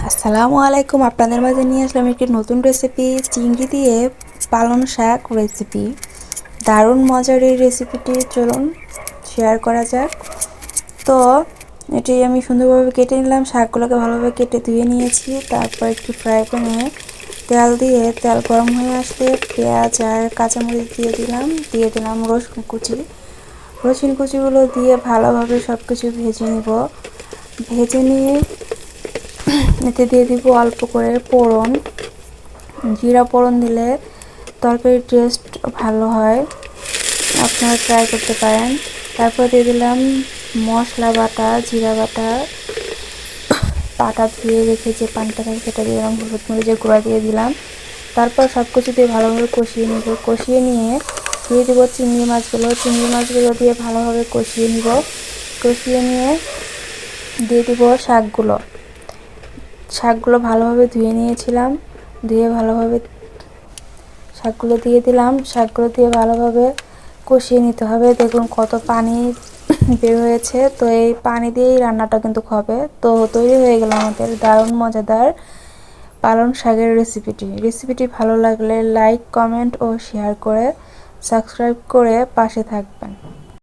আসসালামু আলাইকুম। আপনাদের মাঝে নিয়ে আসলাম একটি নতুন রেসিপি, চিংড়ি দিয়ে পালং শাক রেসিপি। দারুণ মজার এই রেসিপিটি, চলুন শেয়ার করা যাক। তো এটি আমি সুন্দরভাবে কেটে নিলাম, শাকগুলোকে ভালোভাবে কেটে ধুয়ে নিয়েছি। তারপর একটি ফ্রাই প্যানে তেল দিয়ে, তেল গরম হয়ে আসলে পেঁয়াজ আর কাঁচামরিচ দিয়ে দিলাম রসুন কুচিগুলো দিয়ে ভালোভাবে সব কিছু ভেজে নিব। ভেজে নিয়ে এতে দিয়ে দিব অল্প করে ফোড়ন। জিরা ফোড়ন দিলে তরকারির টেস্ট ভালো হয়, আপনারা ট্রাই করতে পারেন। তারপর দিয়ে দিলাম মশলা বাটা, জিরা বাটা, পাটা ধুয়ে রেখে যে পানিটা থাকে সেটা দিয়ে দিলাম, হলুদ মরিচের গুঁড়া দিয়ে দিলাম। তারপর সব কিছু দিয়ে ভালোভাবে কষিয়ে নিব। কষিয়ে নিয়ে দিয়ে দেবো চিংড়ি মাছগুলো দিয়ে ভালোভাবে কষিয়ে নিব। কষিয়ে নিয়ে দিয়ে দিব শাকগুলো ভালোভাবে ধুয়ে নিয়েছিলাম। শাকগুলো দিয়ে দিলাম। শাকগুলো দিয়ে ভালোভাবে কষিয়ে নিতে হবে। দেখুন কত পানি বের হয়েছে। তো এই পানি দিয়েই রান্নাটা কিন্তু হবে। তো তৈরি হয়ে গেল আমাদের দারুণ মজাদার পালং শাকের রেসিপিটি ভালো লাগলে লাইক, কমেন্ট ও শেয়ার করে সাবস্ক্রাইব করে পাশে থাকবেন।